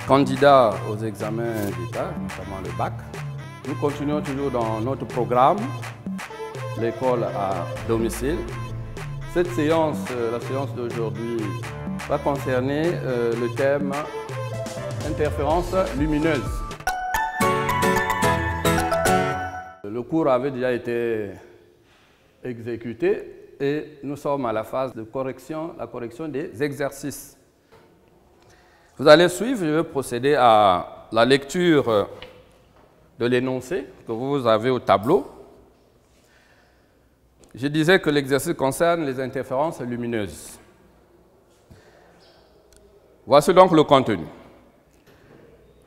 Candidats aux examens d'État, notamment le bac. Nous continuons toujours dans notre programme, l'école à domicile. Cette séance, la séance d'aujourd'hui, va concerner le thème interférence lumineuse. Le cours avait déjà été exécuté et nous sommes à la phase de correction, la correction des exercices. Vous allez suivre, je vais procéder à la lecture de l'énoncé que vous avez au tableau. Je disais que l'exercice concerne les interférences lumineuses. Voici donc le contenu.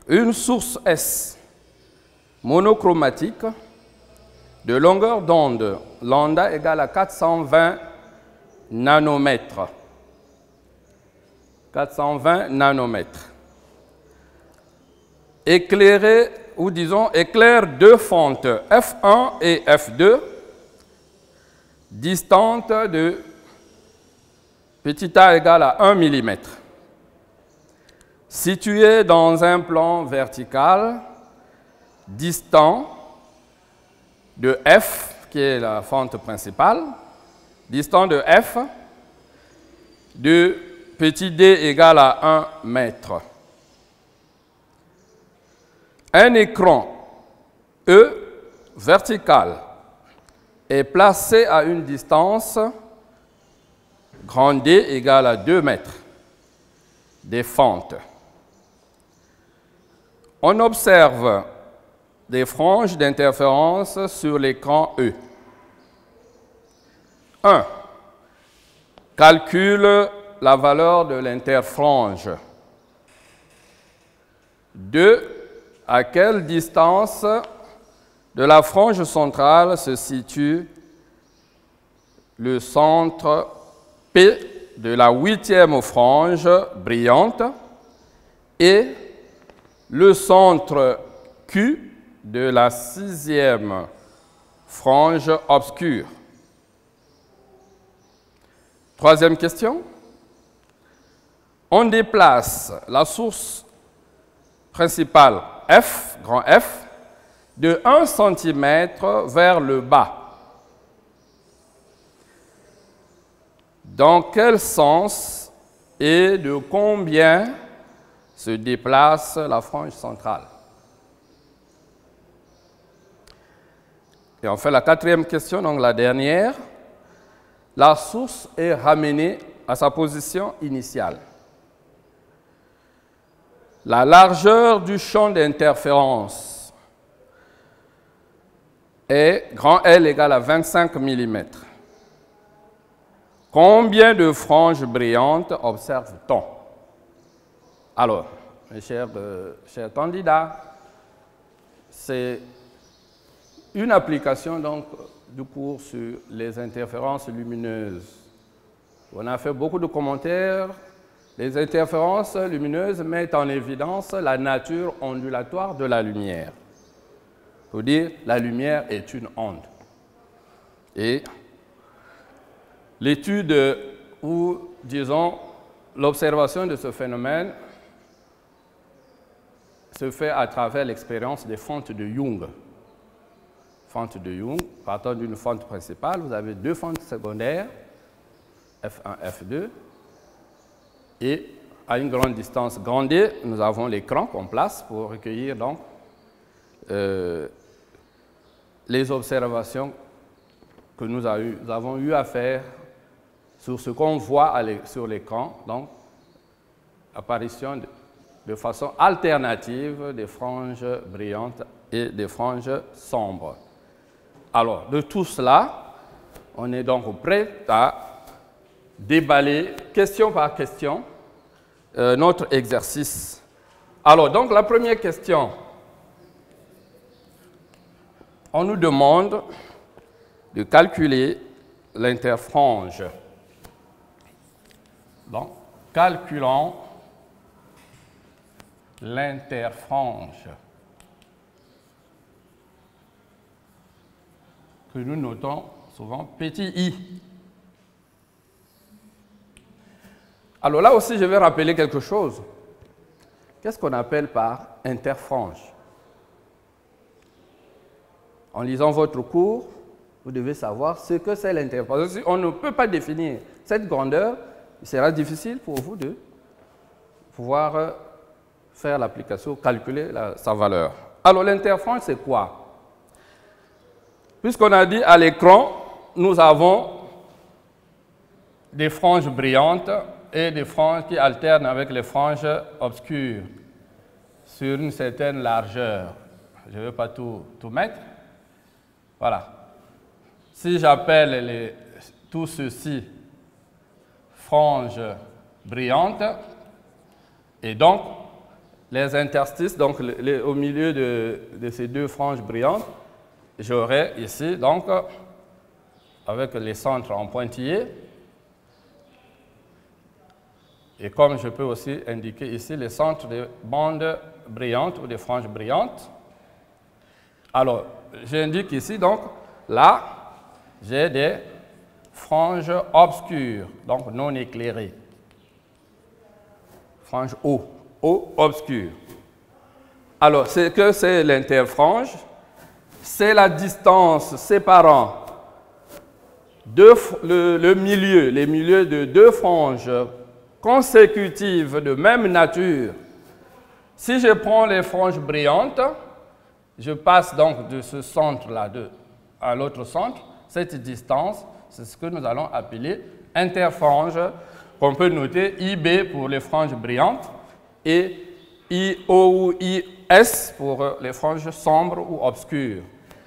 Une source S monochromatique de longueur d'onde lambda égale à 420 nanomètres. 420 nanomètres. Éclairé, ou disons, éclaire deux fentes F1 et F2, distantes de petit a égale à 1 mm. Situées dans un plan vertical, distant de F, qui est la fente principale, distant de F, de petit d égale à 1 mètre. Un écran E vertical est placé à une distance grand D égale à 2 mètres des fentes. On observe des franges d'interférence sur l'écran E. 1. Calcule la valeur de l'interfrange. 2. À quelle distance de la frange centrale se situe le centre P de la 8e frange brillante et le centre Q de la 6e frange obscure. Troisième question. On déplace la source principale F, grand F, de 1 cm vers le bas. Dans quel sens et de combien se déplace la frange centrale? Et enfin, la quatrième question, donc la dernière. La source est ramenée à sa position initiale. La largeur du champ d'interférence est grand L égale à 25 mm. Combien de franges brillantes observe-t-on? Alors, mes chers candidats, c'est une application donc, du cours sur les interférences lumineuses. On a fait beaucoup de commentaires. Les interférences lumineuses mettent en évidence la nature ondulatoire de la lumière. Il faut dire la lumière est une onde. Et l'étude ou, disons, l'observation de ce phénomène se fait à travers l'expérience des fentes de Young. Fente de Young, partant d'une fente principale, vous avez deux fentes secondaires, F1, F2, et à une grande distance grand D, nous avons l'écran qu'on place pour recueillir donc les observations que nous avons eu à faire sur ce qu'on voit sur l'écran, donc l'apparition de façon alternative des franges brillantes et des franges sombres. Alors, de tout cela, on est donc prêt à déballer, question par question, notre exercice. Alors, donc, la première question, on nous demande de calculer l'interfrange. Donc, calculons l'interfrange que nous notons souvent petit i. Alors là aussi, je vais rappeler quelque chose qu'est-ce qu'on appelle par interfrange? En lisant votre cours, vous devez savoir ce que c'est l'interfrange. Si on ne peut pas définir cette grandeur, il sera difficile pour vous de pouvoir faire l'application, calculer sa valeur. Alors l'interfrange, c'est quoi? Puisqu'on a dit à l'écran, nous avons des franges brillantes et des franges qui alternent avec les franges obscures sur une certaine largeur. Je ne vais pas tout mettre. Voilà. Si j'appelle tout ceci franges brillantes, et donc les interstices, donc au milieu de ces deux franges brillantes, j'aurai ici, donc, avec les centres en pointillés, et comme je peux aussi indiquer ici les centres des bandes brillantes ou des franges brillantes. Alors, j'indique ici, donc, là, j'ai des franges obscures, donc non éclairées. Frange O obscure. Alors, c'est que c'est l'interfrange, c'est la distance séparant les milieux de deux franges consécutives de même nature. Si je prends les franges brillantes, je passe donc de ce centre-là à l'autre centre. Cette distance, c'est ce que nous allons appeler interfrange, qu'on peut noter IB pour les franges brillantes et IO ou IS pour les franges sombres ou obscures.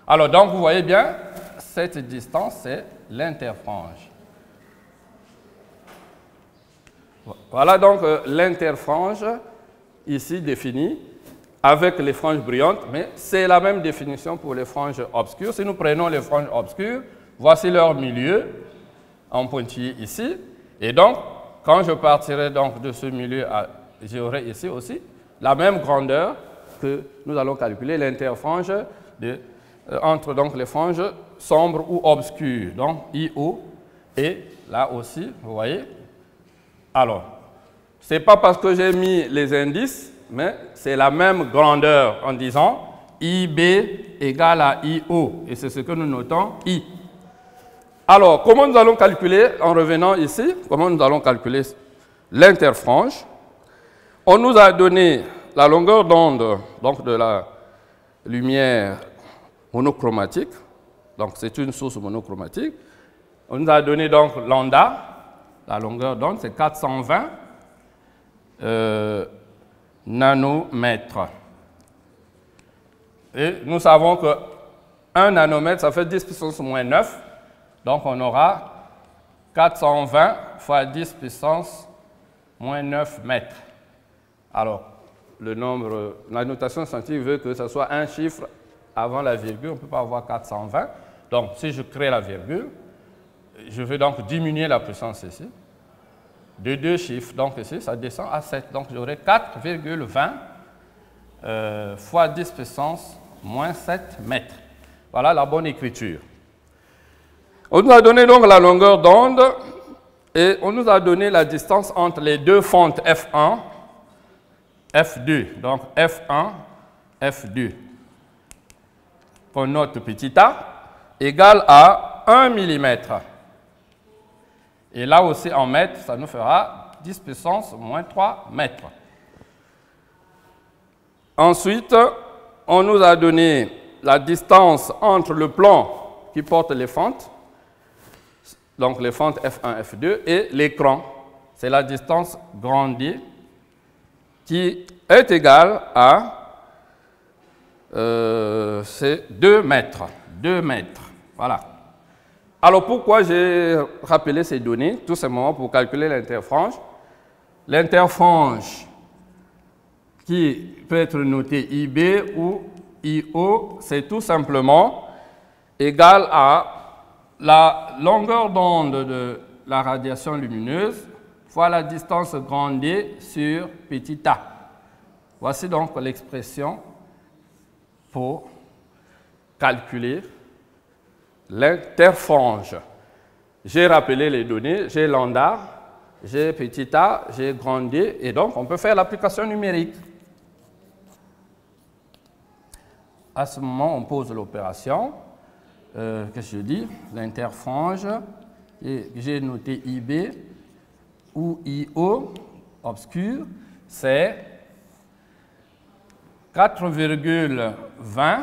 Alors donc vous voyez bien, cette distance c'est l'interfrange. Voilà donc l'interfrange ici définie avec les franges brillantes, mais c'est la même définition pour les franges obscures. Si nous prenons les franges obscures, voici leur milieu en pointillé ici. Et donc, quand je partirai donc de ce milieu, j'aurai ici aussi la même grandeur que nous allons calculer, l'interfrange entre donc les franges sombres ou obscures, donc IO, et là aussi, vous voyez. Alors, ce n'est pas parce que j'ai mis les indices, mais c'est la même grandeur en disant IB égale à IO, et c'est ce que nous notons I. Alors, comment nous allons calculer, en revenant ici, comment nous allons calculer l'interfrange? On nous a donné la longueur d'onde donc de la lumière monochromatique, donc c'est une source monochromatique. On nous a donné donc lambda, la longueur d'onde, c'est 420 nanomètres. Et nous savons que 1 nanomètre, ça fait 10 puissance moins 9. Donc on aura 420 fois 10 puissance moins 9 mètres. Alors, le nombre, la notation scientifique veut que ce soit un chiffre avant la virgule, on ne peut pas avoir 420. Donc, si je crée la virgule, je vais donc diminuer la puissance ici, de 2 chiffres. Donc ici, ça descend à 7. Donc j'aurai 4,20 fois 10 puissance moins 7 mètres. Voilà la bonne écriture. On nous a donné donc la longueur d'onde et on nous a donné la distance entre les deux fentes F1, F2. Donc F1, F2. Qu'on note petit a égale à 1 mm. Et là aussi en mètres, ça nous fera 10 puissance moins 3 mètres. Ensuite, on nous a donné la distance entre le plan qui porte les fentes, donc les fentes F1, F2, et l'écran. C'est la distance grand D qui est égale à 2 mètres. 2 mètres. Voilà. Alors pourquoi j'ai rappelé ces données? Tout simplement pour calculer l'interfrange. L'interfrange qui peut être noté IB ou IO, c'est tout simplement égal à la longueur d'onde de la radiation lumineuse fois la distance grand D sur petit a. Voici donc l'expression pour calculer l'interfrange. J'ai rappelé les données, j'ai lambda, j'ai petit a, j'ai grand D, et donc on peut faire l'application numérique. à ce moment, on pose l'opération. Qu'est-ce que je dis? L'interfrange, et j'ai noté IB ou IO obscur, c'est 4,20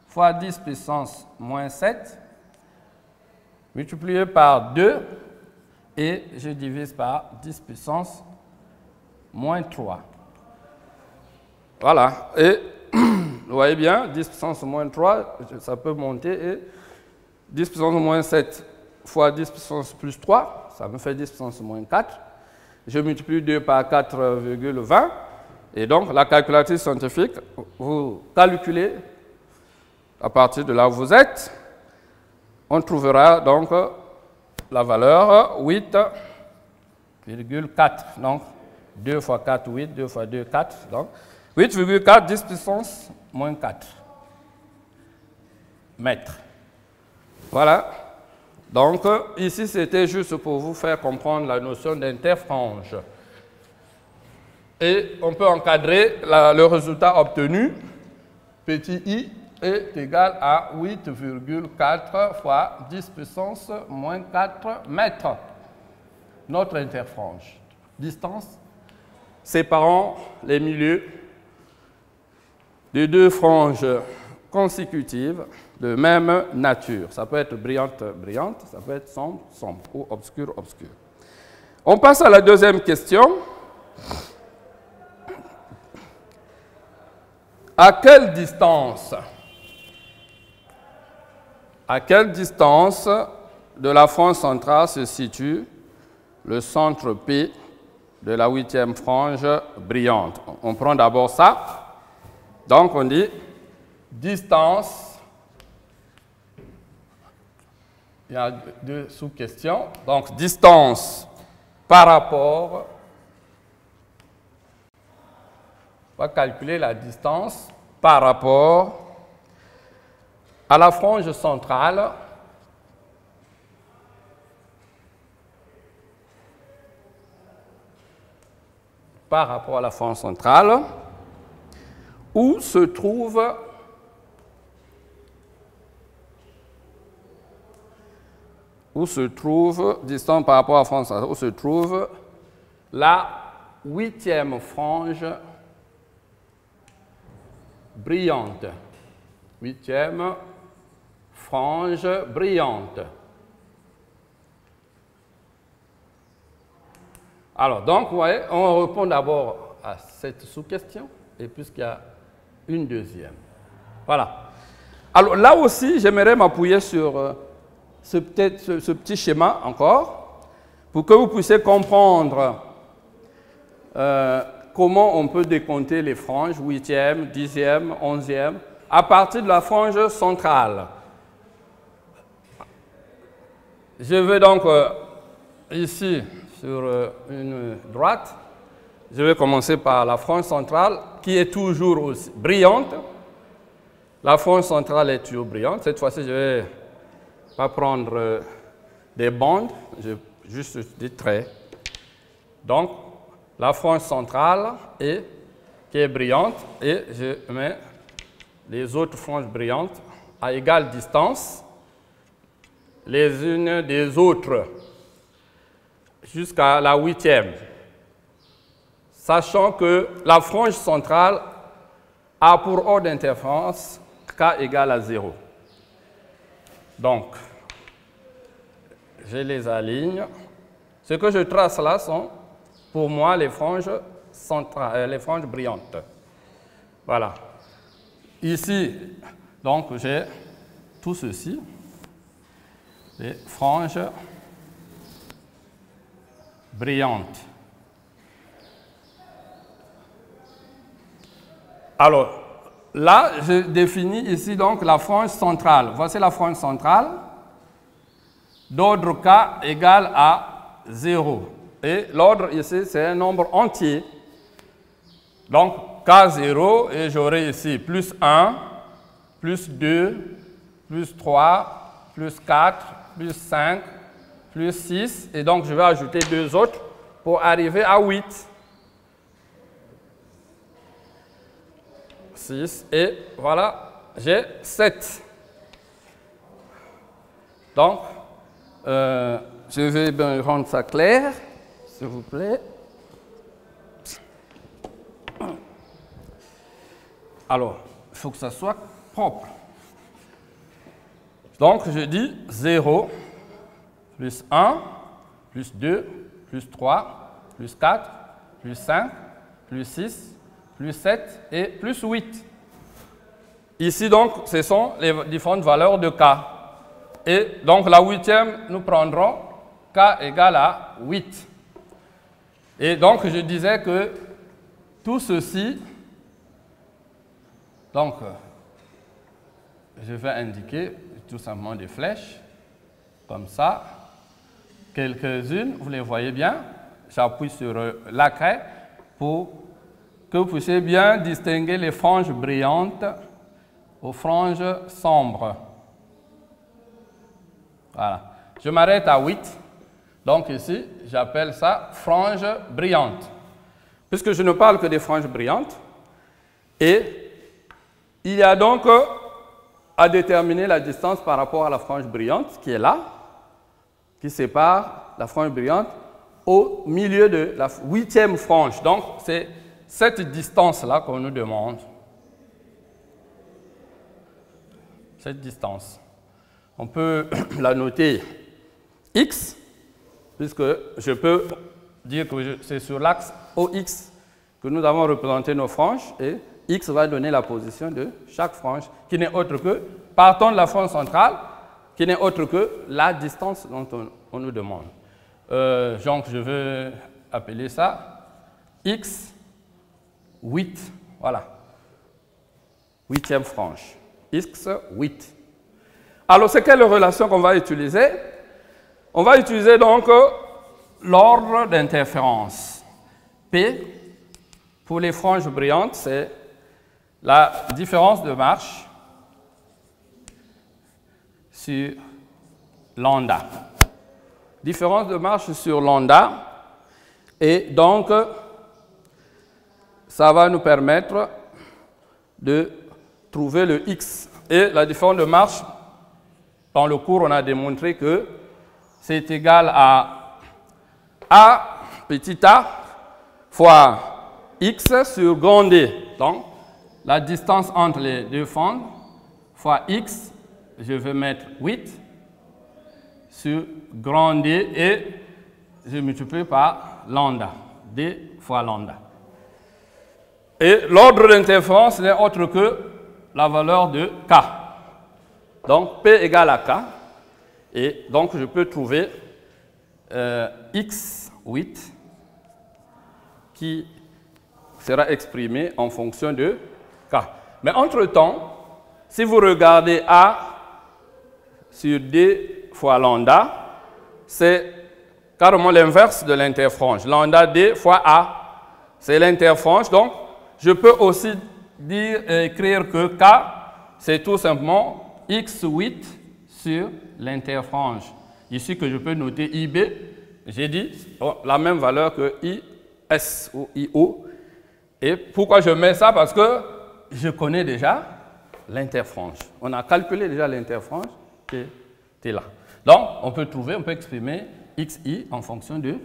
fois 10 puissance moins 7 multiplié par 2 et je divise par 10 puissance moins 3. Voilà. Et vous voyez bien, 10 puissance moins 3, ça peut monter et 10 puissance moins 7 fois 10 puissance plus 3, ça me fait 10 puissance moins 4. Je multiplie 2 par 4,20 et donc la calculatrice scientifique, vous calculez à partir de là où vous êtes, on trouvera donc la valeur 8,4. Donc 2 fois 4, 8, 2 fois 2, 4. Donc 8,4, 10 puissance moins 4 mètres. Voilà. Donc ici, c'était juste pour vous faire comprendre la notion d'interfrange. Et on peut encadrer le résultat obtenu, petit i, est égal à 8,4 fois 10 puissance moins 4 mètres. Notre interfrange. Distance séparant les milieux de deux franges consécutives de même nature. Ça peut être brillante, brillante, ça peut être sombre, sombre, ou obscur, obscur. On passe à la deuxième question. À quelle distance de la frange centrale se situe le centre P de la 8e frange brillante? On prend d'abord ça. Donc on dit distance. Il y a deux sous-questions. Donc distance par rapport. On va calculer la distance par rapport à la frange centrale où se trouve distance par rapport à la frange centrale, où se trouve la 8e frange brillante. 8e frange brillante. Alors, donc, vous voyez, on répond d'abord à cette sous-question, et puisqu'il y a une deuxième. Voilà. Alors, là aussi, j'aimerais m'appuyer sur ce petit schéma encore, pour que vous puissiez comprendre comment on peut décompter les franges, 8e, 10e, 11e, à partir de la frange centrale. Je vais donc ici sur une droite, je vais commencer par la frange centrale qui est toujours aussi brillante. La frange centrale est toujours brillante. Cette fois-ci, je ne vais pas prendre des bandes, juste des traits. Donc, la frange centrale qui est brillante et je mets les autres franges brillantes à égale distance les unes des autres jusqu'à la 8e. Sachant que la frange centrale a pour ordre d'interférence k égale à 0. Donc, je les aligne. Ce que je trace là sont pour moi les franges centrales, les franges brillantes. Voilà. Ici, donc, j'ai tout ceci, les franges brillantes. Alors, là, je définis ici donc la frange centrale. Voici la frange centrale d'ordre k égale à 0. Et l'ordre ici, c'est un nombre entier. Donc, K0, et j'aurai ici plus 1, plus 2, plus 3, plus 4, plus 5, plus 6. Et donc, je vais ajouter deux autres pour arriver à 8. 6. Et voilà j'ai 7. Donc, je vais bien rendre ça clair, s'il vous plaît. Alors, il faut que ça soit propre. Donc, je dis 0, plus 1, plus 2, plus 3, plus 4, plus 5, plus 6, plus 7 et plus 8. Ici, donc, ce sont les différentes valeurs de K. Et donc, la huitième, nous prendrons K égale à 8. Et donc, je disais que tout ceci, donc, je vais indiquer tout simplement des flèches, comme ça, quelques-unes, vous les voyez bien. J'appuie sur la craie pour que vous puissiez bien distinguer les franges brillantes aux franges sombres. Voilà. Je m'arrête à 8. Donc ici, j'appelle ça frange brillante. Puisque je ne parle que des franges brillantes. Et il y a donc à déterminer la distance par rapport à la frange brillante qui est là, qui sépare la frange brillante au milieu de la huitième frange. Donc, c'est cette distance-là qu'on nous demande. Cette distance. On peut la noter X, puisque je peux dire que c'est sur l'axe OX que nous avons représenté nos franges, et X va donner la position de chaque frange, qui n'est autre que, partant de la frange centrale, qui n'est autre que la distance dont on nous demande. Donc, je vais appeler ça X 8, voilà, huitième frange, X 8. Alors, c'est quelle relation qu'on va utiliser? On va utiliser donc l'ordre d'interférence. P, pour les franges brillantes, c'est la différence de marche sur lambda. Différence de marche sur lambda. Et donc, ça va nous permettre de trouver le X. Et la différence de marche, dans le cours, on a démontré que c'est égal à A petit a fois X sur grand D. Donc, la distance entre les deux fentes fois X, je vais mettre 8 sur grand D et je multiplie par lambda, D fois lambda. Et l'ordre d'interférence n'est autre que la valeur de K. Donc, P égale à K. Et donc, je peux trouver X8 qui sera exprimé en fonction de K. Mais entre-temps, si vous regardez A sur D fois lambda, c'est carrément l'inverse de l'interfrange. Lambda D fois A, c'est l'interfrange. Donc, je peux aussi écrire que K, c'est tout simplement X8 sur l'interfrange. Ici que je peux noter IB, j'ai dit la même valeur que IS ou IO. Et pourquoi je mets ça? Parce que je connais déjà l'interfrange. On a calculé déjà l'interfrange qui est là. Donc, on peut exprimer XI en fonction de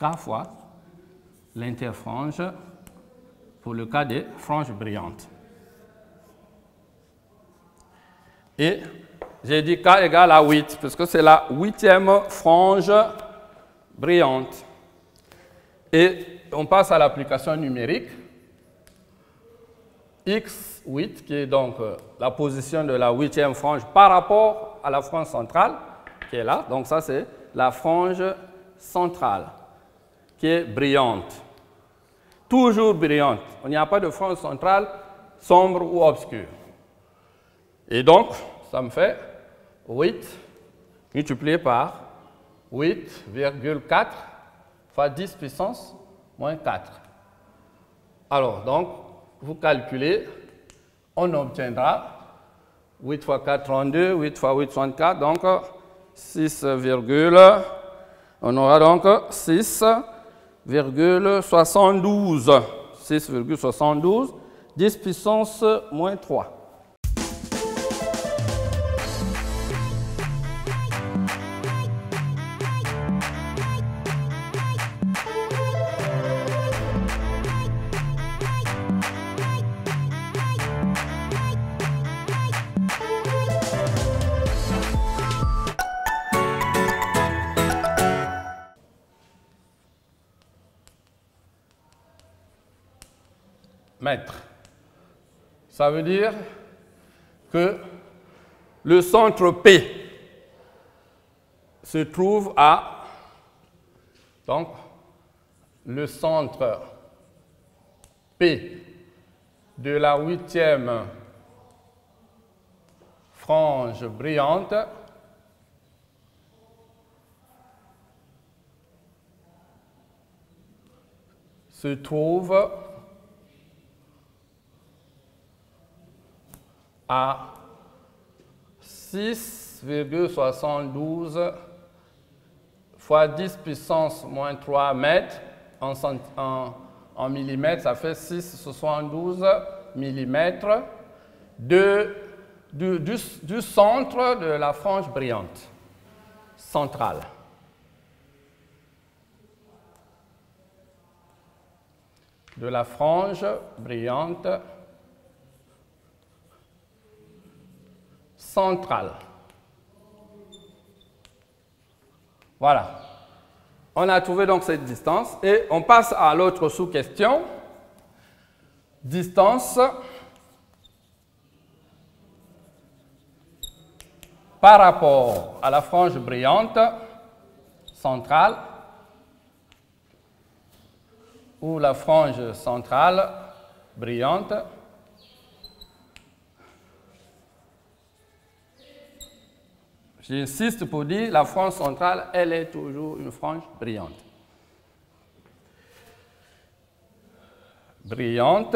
K fois l'interfrange pour le cas des franges brillantes. Et j'ai dit K égale à 8, parce que c'est la huitième frange brillante. Et on passe à l'application numérique. X8, qui est donc la position de la huitième frange par rapport à la frange centrale, qui est là. Donc ça, c'est la frange centrale, qui est brillante. Toujours brillante. Il n'y a pas de frange centrale sombre ou obscure. Et donc, ça me fait 8 multiplié par 8,4 fois 10 puissance moins 4. Alors, donc, vous calculez, on obtiendra 8 fois 4, 32, 8 fois 8, 64, donc 6, on aura donc 6,72. 6,72, 10 puissance moins 3. mètres. Ça veut dire que le centre P se trouve à, donc, le centre P de la 8e frange brillante se trouve à 6,72 fois 10 puissance moins 3 mètres en millimètres, ça fait 6,72 millimètres du centre de la frange brillante centrale. De la frange brillante centrale. Voilà. On a trouvé donc cette distance et on passe à l'autre sous-question. Distance par rapport à la frange brillante centrale ou la frange centrale brillante j'insiste pour dire la frange centrale, elle est toujours une frange brillante. Brillante,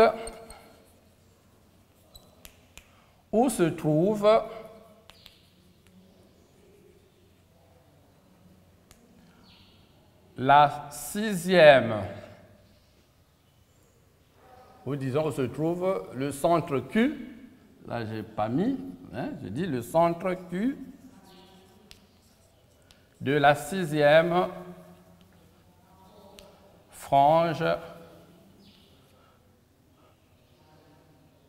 où se trouve la 6e, ou disons où se trouve le centre Q, là je n'ai pas mis, hein, je dis le centre Q de la 6e frange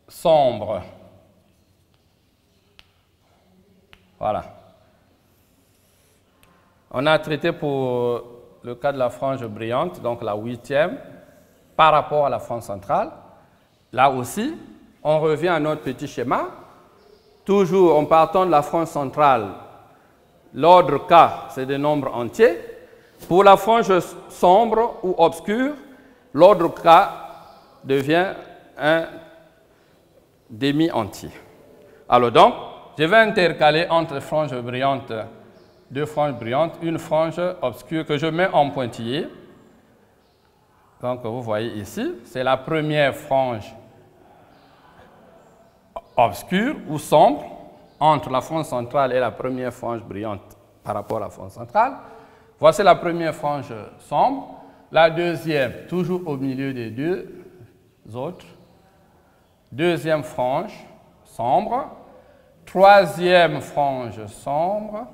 sombre. Voilà. On a traité pour le cas de la frange brillante, donc la 8e, par rapport à la frange centrale. Là aussi, on revient à notre petit schéma. Toujours en partant de la frange centrale, l'ordre K, c'est des nombres entiers. Pour la frange sombre ou obscure, l'ordre K devient un demi-entier. Alors donc, je vais intercaler entre franges brillantes, deux franges brillantes, une frange obscure que je mets en pointillé. Donc, vous voyez ici, c'est la première frange obscure ou sombre entre la frange centrale et la première frange brillante par rapport à la frange centrale. Voici la première frange sombre. La deuxième, toujours au milieu des deux autres. Deuxième frange sombre. Troisième frange sombre.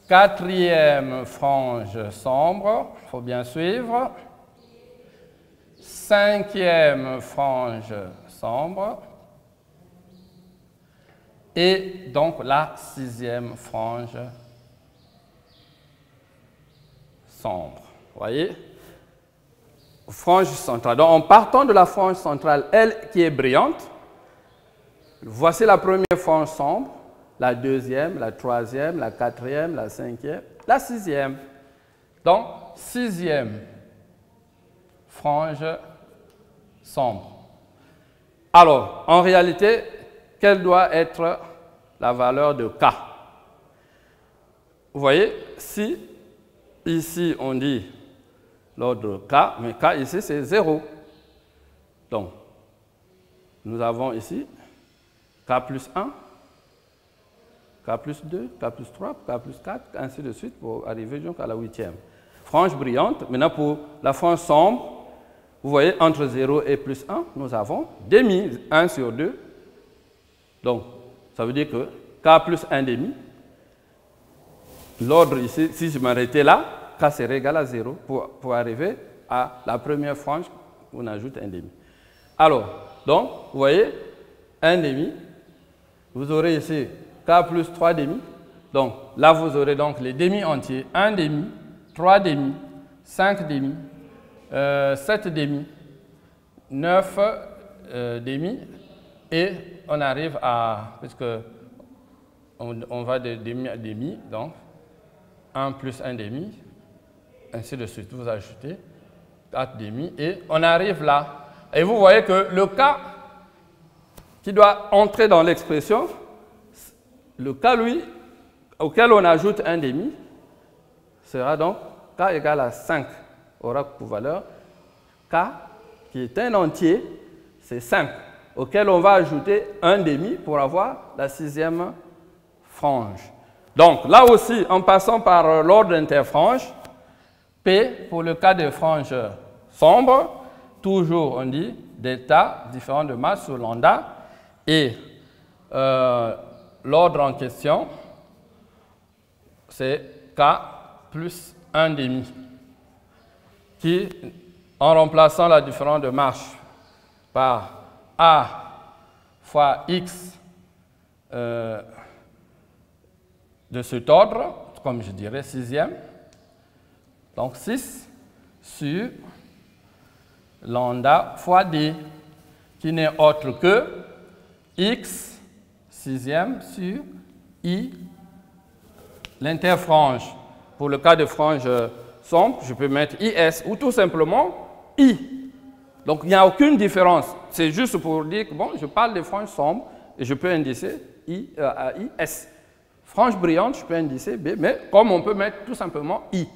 Quatrième frange sombre, il faut bien suivre. Cinquième frange sombre. Et donc la sixième frange sombre. Vous voyez? Frange centrale. Donc en partant de la frange centrale, elle qui est brillante, voici la première frange sombre, la deuxième, la troisième, la quatrième, la cinquième, la sixième. Donc, sixième frange sombre. Alors, en réalité, quelle doit être la valeur de K? Vous voyez, si ici on dit l'ordre K, mais K ici c'est 0. Donc, nous avons ici K plus 1, K plus 2, K plus 3, K plus 4, ainsi de suite pour arriver jusqu'à la 8e. Frange brillante, maintenant pour la frange sombre, vous voyez entre 0 et plus 1, nous avons demi, 1 sur 2. Donc, ça veut dire que K plus 1 demi, l'ordre ici, si je m'arrêtais là, K serait égal à 0 pour arriver à la première frange, on ajoute 1 demi. Alors, donc, vous voyez, 1 demi, vous aurez ici K plus 3 demi. Donc, là, vous aurez donc les demi entiers, 1 demi, 3 demi, 5 demi, 7 demi, 9 demi, et on arrive à, puisque on va de demi à demi, donc 1 plus 1 demi, ainsi de suite. Vous ajoutez 4 demi, et on arrive là. Et vous voyez que le cas qui doit entrer dans l'expression, le cas, lui, auquel on ajoute 1 demi, sera donc k égale à 5, aura pour valeur k, qui est un entier, c'est 5, auquel on va ajouter 1 demi pour avoir la 6e frange. Donc là aussi, en passant par l'ordre interfrange, P, pour le cas des franges sombres, toujours on dit delta, différent de masse sur lambda, et l'ordre en question, c'est K plus 1 demi, qui, en remplaçant la différence de masse par A fois X de cet ordre, comme je dirais 6e, donc 6 sur lambda fois D, qui n'est autre que X 6e sur I, l'interfrange. Pour le cas de frange sombre, je peux mettre IS ou tout simplement I. Donc il n'y a aucune différence. C'est juste pour dire que bon, je parle de frange sombre et je peux indicer IS. Frange brillante, je peux indicer B, mais comme on peut mettre tout simplement I.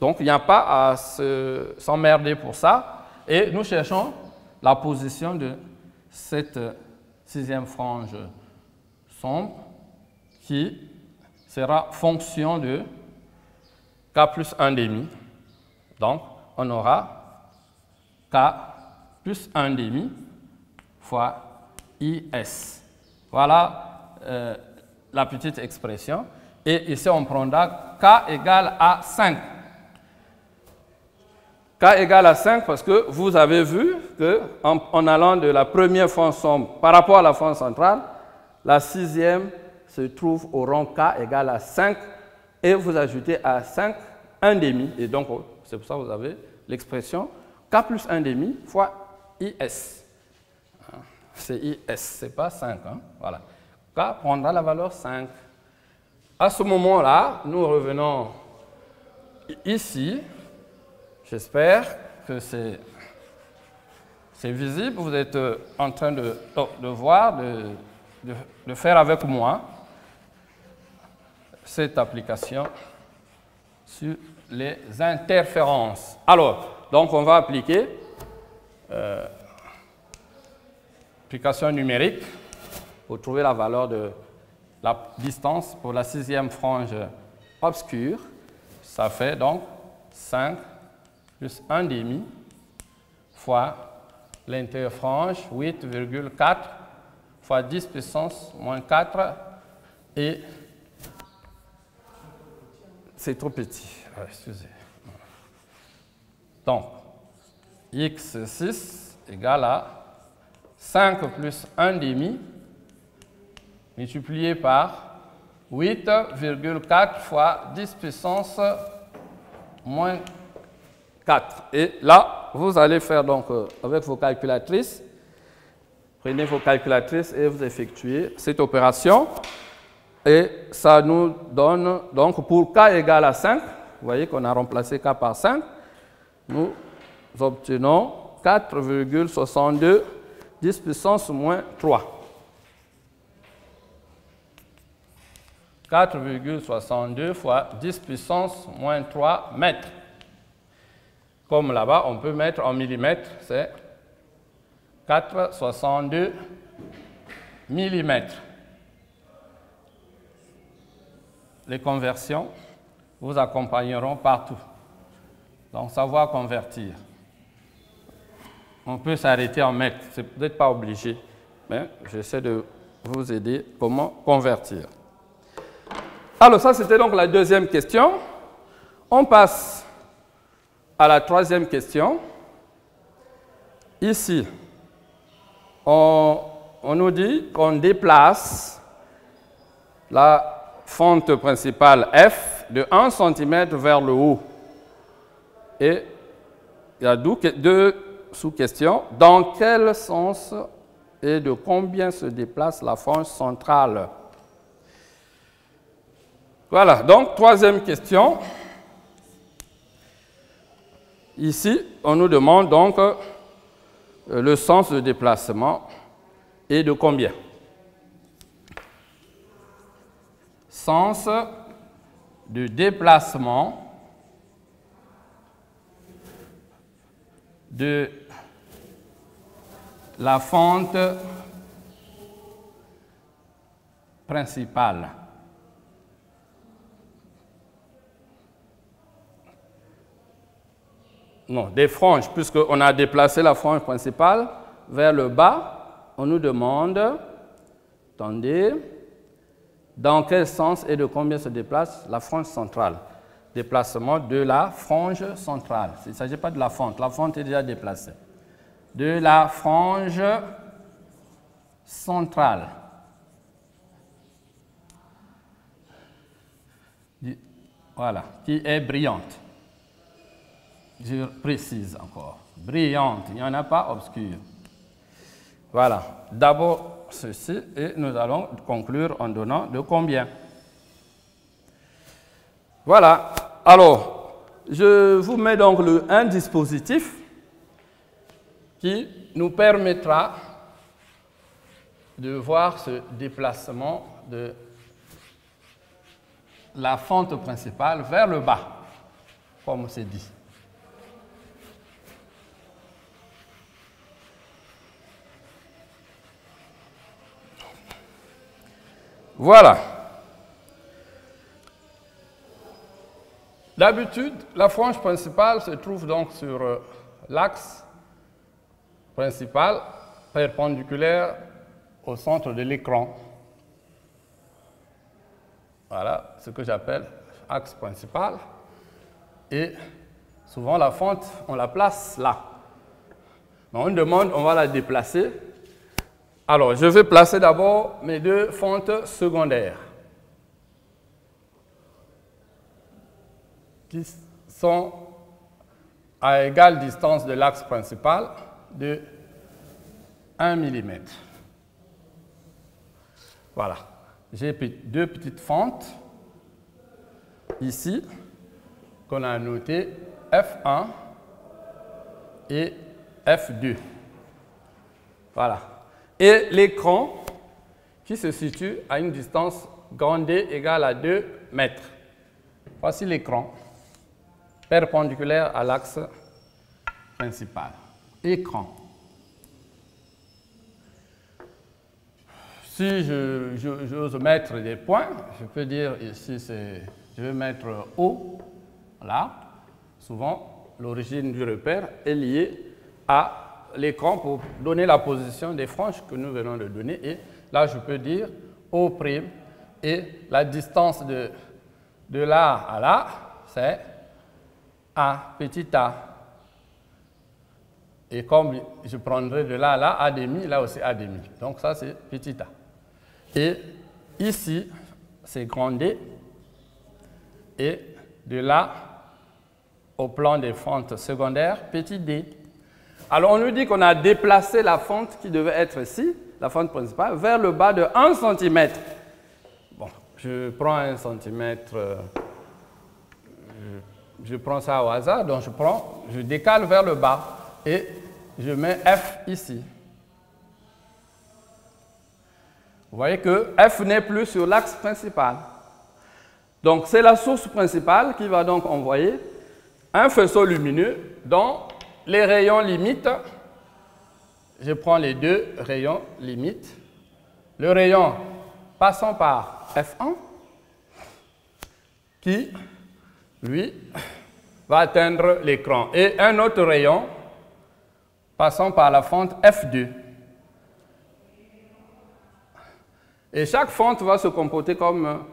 Donc il n'y a pas à s'emmerder pour ça. Et nous cherchons la position de cette 6e frange sombre qui sera fonction de K plus 1 demi. Donc, on aura K plus 1 demi fois IS. Voilà la petite expression. Et ici, on prendra K égale à 5. K égale à 5 parce que vous avez vu qu'en allant de la première frange sombre par rapport à la frange centrale, la 6e se trouve au rang K égale à 5 et vous ajoutez à 5 1 demi. Et donc, c'est pour ça que vous avez l'expression K plus 1 demi fois IS. C'est IS, ce n'est pas 5. Hein? Voilà. K prendra la valeur 5. À ce moment-là, nous revenons ici. J'espère que c'est visible. Vous êtes en train de voir, de faire avec moi cette application sur les interférences. Alors, donc on va appliquer application numérique pour trouver la valeur de la distance pour la 6e frange obscure. Ça fait donc 5 plus 1 demi fois l'interfrange 8,4 fois 10 puissance moins 4 et c'est trop petit. Excusez. Donc, x6 égale à 5 plus 1 demi multiplié par 8,4 fois 10 puissance moins 4. Et là, vous allez faire donc avec vos calculatrices, prenez vos calculatrices et vous effectuez cette opération. Et ça nous donne, donc pour k égale à 5, vous voyez qu'on a remplacé k par 5, nous obtenons 4,62 10 puissance moins 3. 4,62 fois 10 puissance moins 3 mètres. Comme là-bas, on peut mettre en millimètres, c'est 4,62 millimètres. Les conversions vous accompagneront partout. Donc, savoir convertir. On peut s'arrêter en mètres, c'est peut-être pas obligé, mais j'essaie de vous aider comment convertir. Alors, ça, c'était donc la deuxième question. On passe à la troisième question. Ici, on nous dit qu'on déplace la fente principale F de 1 cm vers le haut. Et il y a deux sous-questions. Dans quel sens et de combien se déplace la frange centrale? Voilà, donc troisième question. Ici, on nous demande donc le sens de déplacement et de combien. Sens de déplacement de la fente principale. Non, des franges, puisqu'on a déplacé la frange principale vers le bas, on nous demande, attendez, dans quel sens et de combien se déplace la frange centrale? Déplacement de la frange centrale. Il ne s'agit pas de la fente est déjà déplacée. De la frange centrale. Voilà, qui est brillante. Je précise encore. Brillante, il n'y en a pas obscure. Voilà, d'abord ceci et nous allons conclure en donnant de combien. Voilà, alors je vous mets donc un dispositif qui nous permettra de voir ce déplacement de la fente principale vers le bas, comme c'est dit. Voilà. D'habitude, la frange principale se trouve donc sur l'axe principal perpendiculaire au centre de l'écran. Voilà ce que j'appelle axe principal. Et souvent, la fente, on la place là. Mais on demande, on va la déplacer. Alors, je vais placer d'abord mes deux fentes secondaires qui sont à égale distance de l'axe principal de 1 mm. Voilà. J'ai deux petites fentes ici qu'on a notées F1 et F2. Voilà. Et l'écran qui se situe à une distance grande D égale à 2 mètres. Voici l'écran perpendiculaire à l'axe principal. Écran. Si j'ose mettre des points, je peux dire ici, je vais mettre O, là. Souvent, l'origine du repère est liée à l'écran pour donner la position des franges que nous venons de donner. Et là, je peux dire O' et la distance de là à là, c'est A, petit a. Et comme je prendrai de là à là, A demi, là aussi A demi. Donc ça, c'est petit a. Et ici, c'est grand D. Et de là au plan des fentes secondaires, petit d. Alors, on nous dit qu'on a déplacé la fente qui devait être ici, la fente principale, vers le bas de 1 cm. Bon, je prends 1 cm, je prends ça au hasard, donc je décale vers le bas et je mets F ici. Vous voyez que F n'est plus sur l'axe principal. Donc, c'est la source principale qui va donc envoyer un faisceau lumineux dont les rayons limites, je prends les deux rayons limites, le rayon passant par F1 qui, lui, va atteindre l'écran et un autre rayon passant par la fente F2. Et chaque fente va se comporter comme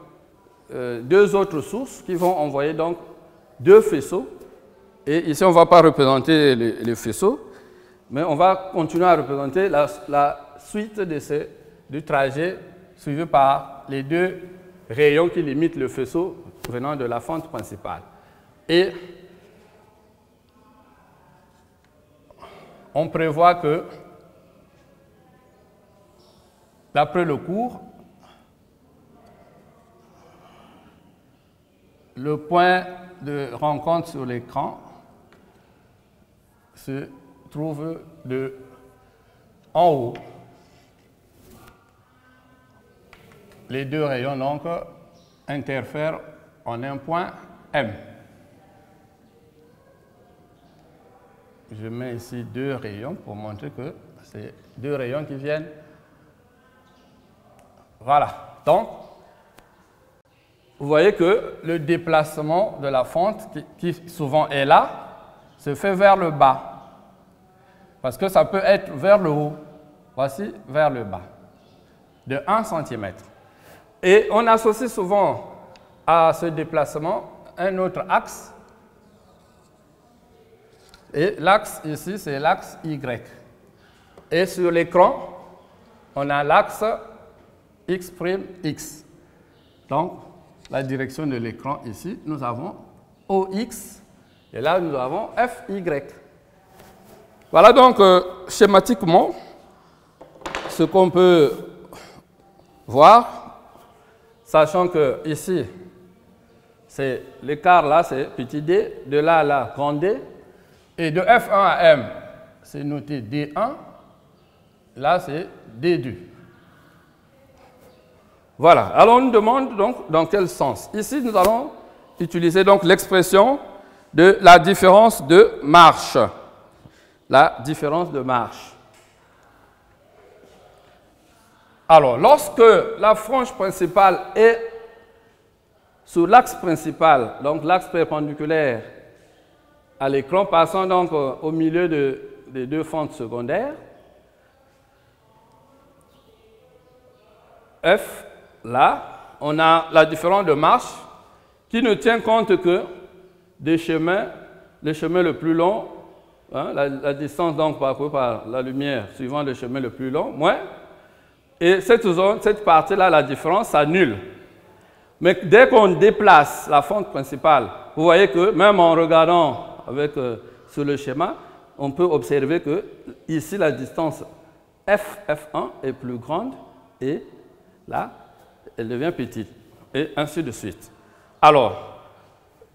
deux autres sources qui vont envoyer donc deux faisceaux. Et ici, on ne va pas représenter les faisceaux, mais on va continuer à représenter la suite du trajet suivi par les deux rayons qui limitent le faisceau venant de la fente principale. Et on prévoit que, d'après le cours, le point de rencontre sur l'écran se trouve en haut. Les deux rayons donc interfèrent en un point M. Je mets ici deux rayons pour montrer que c'est deux rayons qui viennent. Voilà. Donc, vous voyez que le déplacement de la fente, qui souvent est là, se fait vers le bas. Parce que ça peut être vers le haut. Voici, vers le bas. De 1 cm. Et on associe souvent à ce déplacement un autre axe. Et l'axe ici, c'est l'axe Y. Et sur l'écran, on a l'axe X'. Donc, la direction de l'écran ici, nous avons OX. Et là, nous avons FY. Voilà donc schématiquement ce qu'on peut voir, sachant que ici, c'est l'écart là, c'est petit d, de là à là, grand D. Et de F1 à M, c'est noté D1. Là, c'est D2. Voilà. Alors, on nous demande donc dans quel sens. Ici, nous allons utiliser donc l'expression de la différence de marche. La différence de marche. Alors, lorsque la frange principale est sur l'axe principal, donc l'axe perpendiculaire à l'écran, passant donc au milieu des deux fentes secondaires, F, là, on a la différence de marche qui ne tient compte que des chemins, le chemin le plus long, hein, la distance donc parcourue par la lumière suivant le chemin le plus long, moins, et cette zone, cette partie-là, la différence s'annule. Mais dès qu'on déplace la fente principale, vous voyez que même en regardant sur le schéma, on peut observer que ici la distance F1 est plus grande et là, elle devient petite et ainsi de suite. Alors,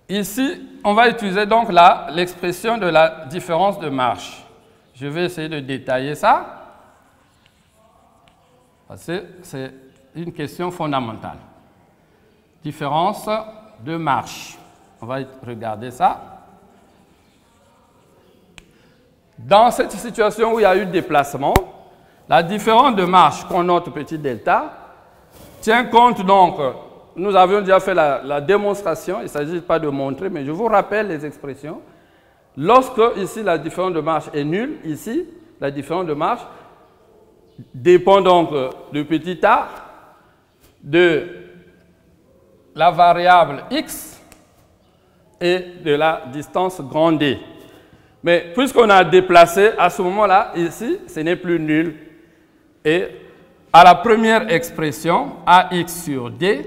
ici, on va utiliser donc l'expression de la différence de marche. Je vais essayer de détailler ça parce que c'est une question fondamentale. Différence de marche. On va regarder ça. Dans cette situation où il y a eu déplacement, la différence de marche qu'on note petit delta tient compte donc, nous avions déjà fait la démonstration, il ne s'agit pas de montrer, mais je vous rappelle les expressions. Lorsque ici la différence de marche est nulle, ici la différence de marche dépend donc du petit a, de la variable x et de la distance grand D. Mais puisqu'on a déplacé, à ce moment-là, ici, ce n'est plus nul. Et à la première expression, AX sur D,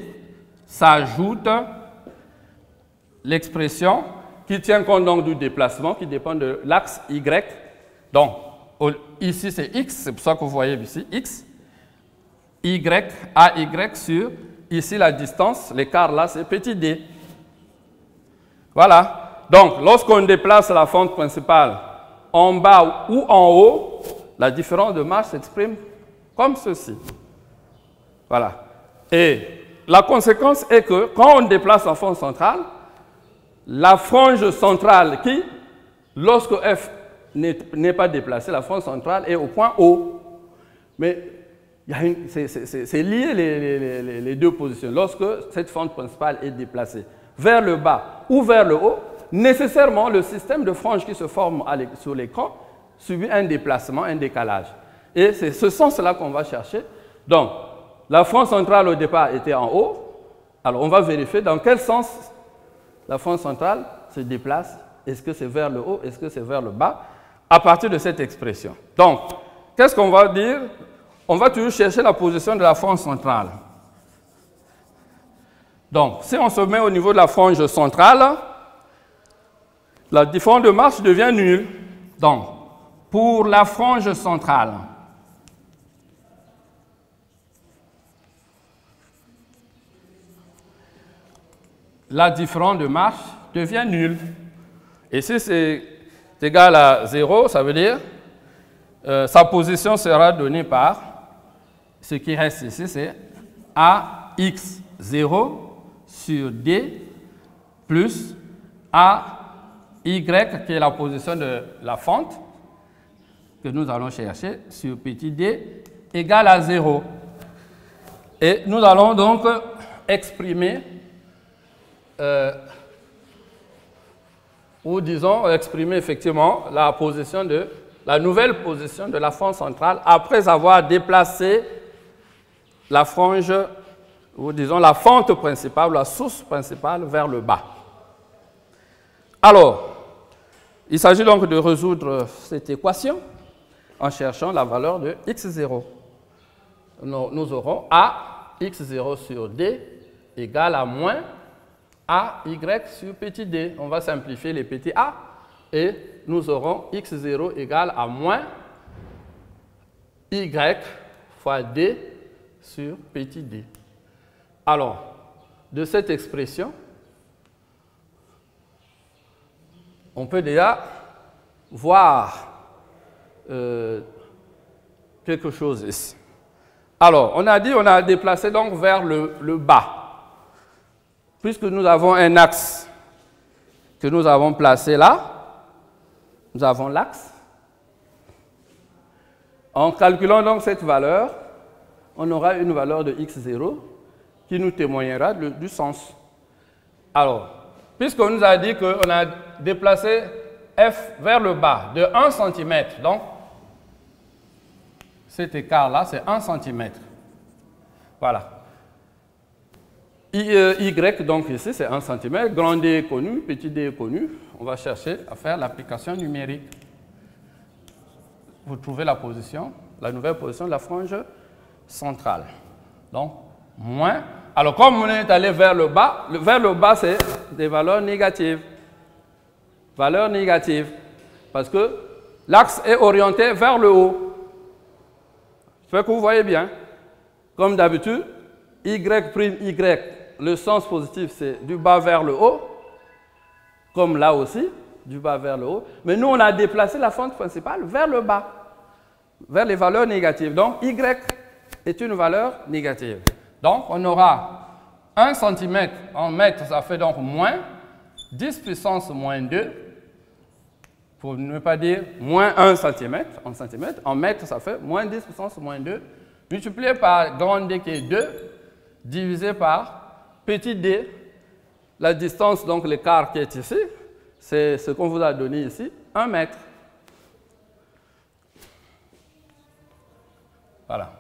s'ajoute l'expression qui tient compte donc du déplacement, qui dépend de l'axe Y. Donc, ici, c'est X, c'est pour ça que vous voyez ici, X. Y, AY sur, ici, la distance, l'écart là, c'est petit d. Voilà. Donc, lorsqu'on déplace la fente principale en bas ou en haut, la différence de marche s'exprime comme ceci. Voilà. Et la conséquence est que quand on déplace la fente centrale, la frange centrale qui, lorsque F n'est pas déplacée, la frange centrale est au point O. Mais c'est lié les deux positions. Lorsque cette fente principale est déplacée vers le bas ou vers le haut, nécessairement, le système de franges qui se forme sur l'écran subit un déplacement, un décalage. Et c'est ce sens-là qu'on va chercher. Donc, la frange centrale au départ était en haut. Alors, on va vérifier dans quel sens la frange centrale se déplace. Est-ce que c'est vers le haut? Est-ce que c'est vers le bas? À partir de cette expression. Donc, qu'est-ce qu'on va dire? On va toujours chercher la position de la frange centrale. Donc, si on se met au niveau de la frange centrale, la différence de marche devient nulle. Donc, pour la frange centrale. La différence de marche devient nulle. Et si c'est égal à 0, ça veut dire sa position sera donnée par ce qui reste ici, c'est AX0 sur D plus AY, qui est la position de la fente que nous allons chercher sur petit d, égale à 0. Et nous allons donc exprimer, ou disons exprimer effectivement la nouvelle position de la frange centrale après avoir déplacé la frange, ou disons la fente principale, la source principale vers le bas. Alors, il s'agit donc de résoudre cette équation en cherchant la valeur de x0. Nous aurons a x0 sur d égale à moins AY sur petit d. On va simplifier les petits a et nous aurons x0 égale à moins Y fois d sur petit d. Alors, de cette expression, on peut déjà voir quelque chose ici. Alors, on a dit, on a déplacé donc vers le bas. Puisque nous avons un axe que nous avons placé là, nous avons l'axe. En calculant donc cette valeur, on aura une valeur de x0 qui nous témoignera du sens. Alors, puisqu'on nous a dit qu'on a déplacé f vers le bas de 1 cm, donc cet écart-là, c'est 1 cm. Voilà. Y, donc ici, c'est 1 cm. Grand D est connu, petit d est connu. On va chercher à faire l'application numérique. Vous trouvez la position, la nouvelle position de la frange centrale. Donc, moins. Alors, comme on est allé vers le bas, c'est des valeurs négatives. Valeurs négatives. Parce que l'axe est orienté vers le haut. Fait que vous voyez bien. Comme d'habitude, Y', le sens positif, c'est du bas vers le haut. Comme là aussi, du bas vers le haut. Mais nous, on a déplacé la fente principale vers le bas, vers les valeurs négatives. Donc, Y est une valeur négative. Donc, on aura 1 cm en mètres, ça fait donc moins 10 puissance moins 2, pour ne pas dire moins 1 cm en centimètres. En mètres, ça fait moins 10 puissance moins 2, multiplié par grand D qui est 2, divisé par petit d, la distance, donc l'écart qui est ici, c'est ce qu'on vous a donné ici, 1 mètre. Voilà.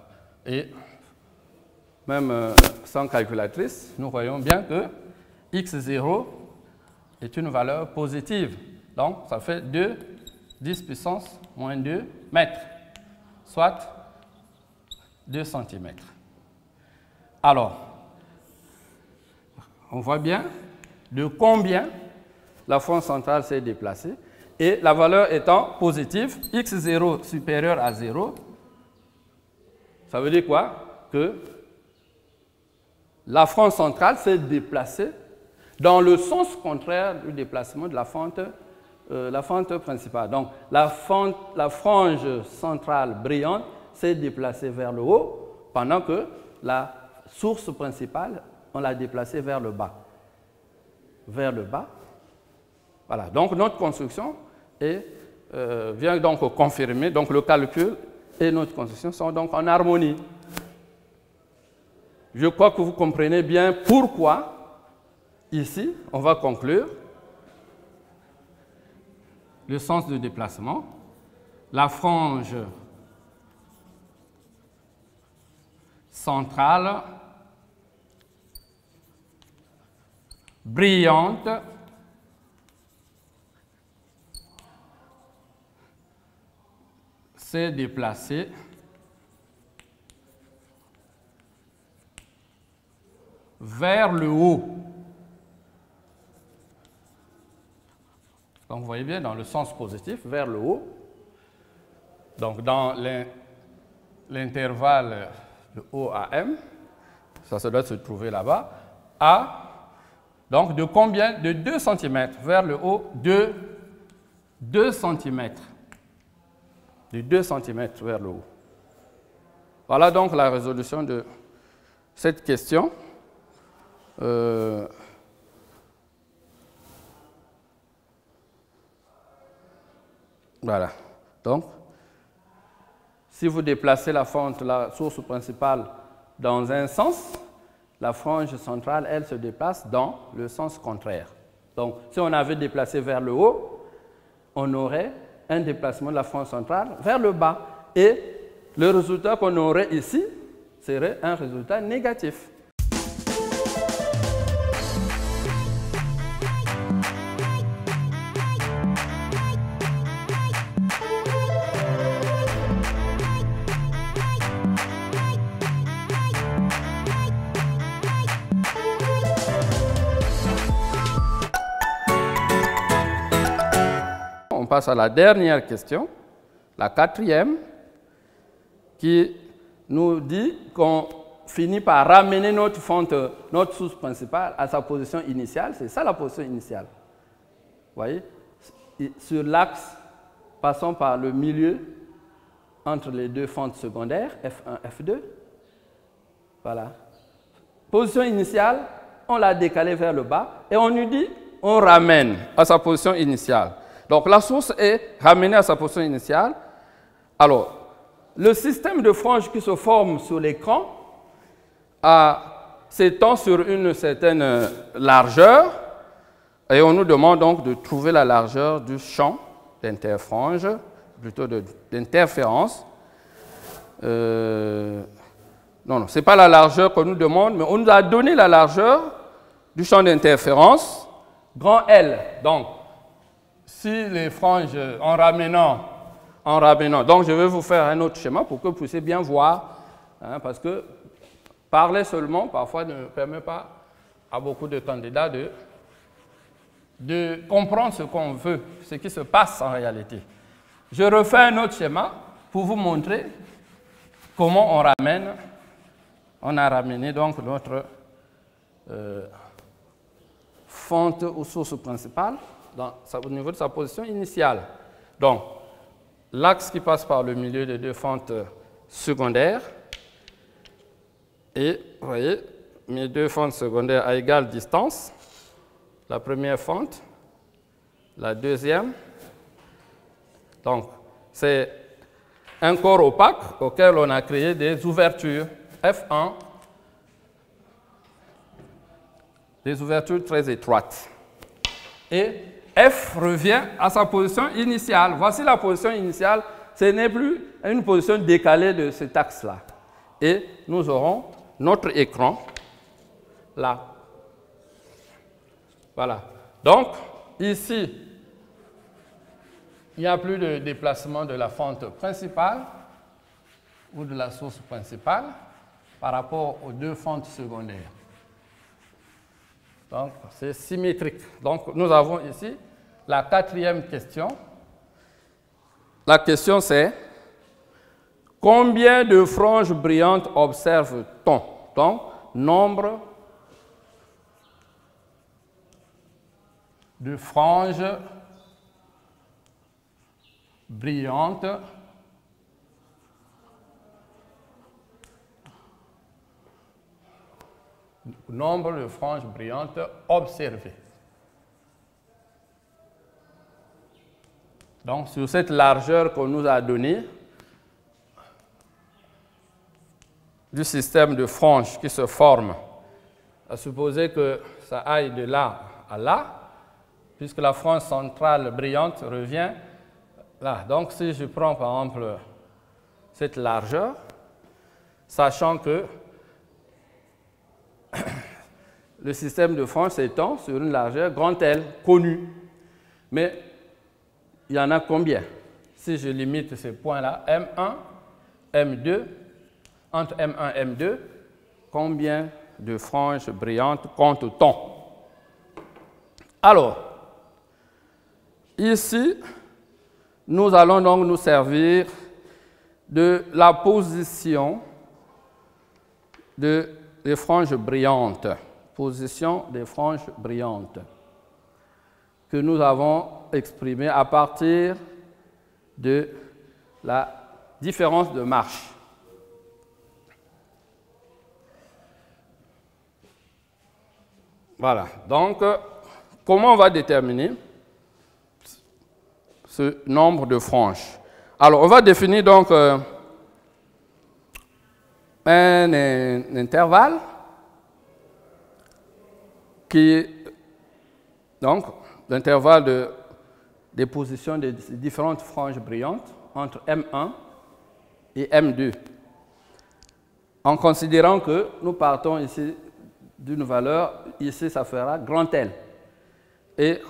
Et même sans calculatrice, nous voyons bien que x0 est une valeur positive. Donc, ça fait 2, 10 puissance moins 2 mètres, soit 2 cm. Alors, on voit bien de combien la frange centrale s'est déplacée. Et la valeur étant positive, x0 supérieur à 0, ça veut dire quoi? Que la frange centrale s'est déplacée dans le sens contraire du déplacement de la fente principale. Donc, la frange centrale brillante s'est déplacée vers le haut, pendant que la source principale, on l'a déplacée vers le bas. Vers le bas. Voilà. Donc, notre construction vient donc confirmer, donc le calcul et notre construction sont donc en harmonie. Je crois que vous comprenez bien pourquoi, ici, on va conclure le sens de déplacement. La frange centrale brillante s'est déplacée vers le haut. Donc, vous voyez bien, dans le sens positif, vers le haut. Donc, dans l'intervalle de O à M, ça doit se trouver là-bas, A, donc de combien? De 2 cm vers le haut, de 2 cm. De 2 cm vers le haut. Voilà donc la résolution de cette question. Voilà. Donc, si vous déplacez la fente, la source principale, dans un sens, la frange centrale, elle se déplace dans le sens contraire. Donc, si on avait déplacé vers le haut, on aurait un déplacement de la frange centrale vers le bas. Et le résultat qu'on aurait ici serait un résultat négatif. On passe à la dernière question, la 4e, qui nous dit qu'on finit par ramener notre fente, notre source principale à sa position initiale. C'est ça la position initiale. Vous voyez? Sur l'axe, passant par le milieu entre les deux fentes secondaires, F1, F2. Voilà. Position initiale, on l'a décalée vers le bas et on lui dit, on ramène à sa position initiale. Donc, la source est ramenée à sa position initiale. Alors, le système de franges qui se forme sur l'écran s'étend sur une certaine largeur et on nous demande donc de trouver la largeur du champ d'interfrange, plutôt d'interférence. Non, ce n'est pas la largeur qu'on nous demande, mais on nous a donné la largeur du champ d'interférence, grand L. Donc, si les franges, en ramenant, donc je vais vous faire un autre schéma pour que vous puissiez bien voir, hein, parce que parler seulement, parfois, ne permet pas à beaucoup de candidats de comprendre ce qu'on veut, ce qui se passe en réalité. Je refais un autre schéma pour vous montrer comment on ramène. On a ramené donc notre fente ou source principale au niveau de sa position initiale. Donc, l'axe qui passe par le milieu des deux fentes secondaires. Et, vous voyez, mes deux fentes secondaires à égale distance. La première fente, la deuxième. Donc, c'est un corps opaque auquel on a créé des ouvertures. F1, des ouvertures très étroites. Et F revient à sa position initiale. Voici la position initiale. Ce n'est plus une position décalée de cet axe-là. Et nous aurons notre écran là. Voilà. Donc, ici, il n'y a plus de déplacement de la fente principale ou de la source principale par rapport aux deux fentes secondaires. Donc, c'est symétrique. Donc, nous avons ici la 4e question. La question, c'est combien de franges brillantes observe-t-on? Donc, nombre de franges brillantes nombre de franges brillantes observées. Donc, sur cette largeur qu'on nous a donnée, du système de franges qui se forme, à supposer que ça aille de là à là, puisque la frange centrale brillante revient là. Donc, si je prends par exemple cette largeur, sachant que le système de franges s'étend sur une largeur grand L, connue. Mais il y en a combien? Si je limite ces points-là, M1, M2, entre M1 et M2, combien de franges brillantes compte-t-on? Alors, ici, nous allons donc nous servir de la position des franges brillantes. Position des franges brillantes que nous avons exprimée à partir de la différence de marche. Voilà. Donc, comment on va déterminer ce nombre de franges? Alors, on va définir donc un intervalle qui est donc l'intervalle des positions des différentes franges brillantes entre M1 et M2, en considérant que nous partons ici d'une valeur, ici ça fera grand L. Et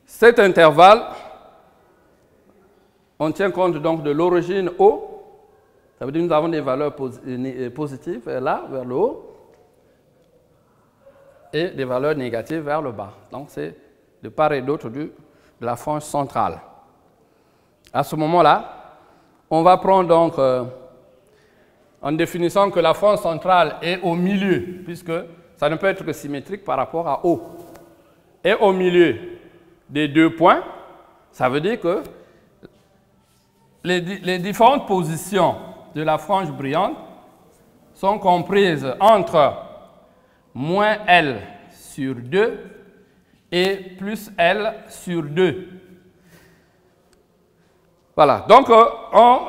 cet intervalle, on tient compte donc de l'origine O, ça veut dire que nous avons des valeurs positives vers là, vers le haut, et des valeurs négatives vers le bas. Donc c'est de part et d'autre de la frange centrale. À ce moment-là, on va prendre donc, en définissant que la frange centrale est au milieu, puisque ça ne peut être que symétrique par rapport à O, et au milieu des deux points, ça veut dire que les différentes positions de la frange brillante sont comprises entre moins L sur 2 et plus L sur 2. Voilà, donc en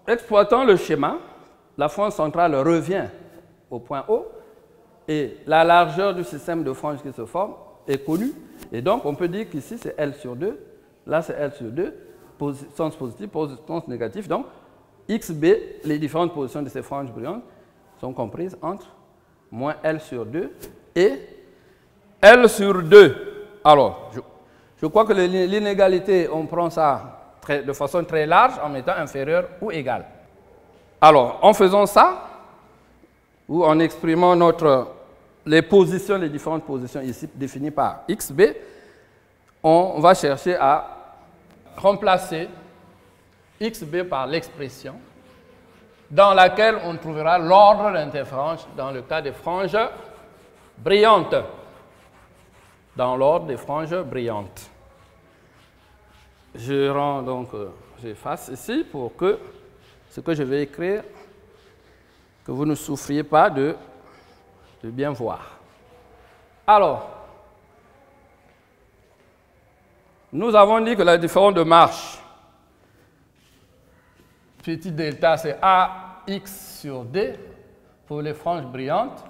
exploitant le schéma, la frange centrale revient au point O et la largeur du système de franges qui se forme est connue. Et donc on peut dire qu'ici c'est L sur 2, là c'est L sur 2, sens positif, sens négatif. Donc XB, les différentes positions de ces franges brillantes sont comprises entre moins L sur 2 et L sur 2. Alors, je crois que l'inégalité, on prend ça de façon très large en mettant inférieur ou égal. Alors, en faisant ça, ou en exprimant les positions, les différentes positions ici définies par XB, on va chercher à remplacer XB par l'expression dans laquelle on trouvera l'ordre d'interfrange dans le cas des franges brillantes. Dans l'ordre des franges brillantes. J'efface ici pour que ce que je vais écrire, que vous ne souffriez pas de bien voir. Alors, nous avons dit que la différence de marche, petit delta, c'est AX sur D. Pour les franges brillantes,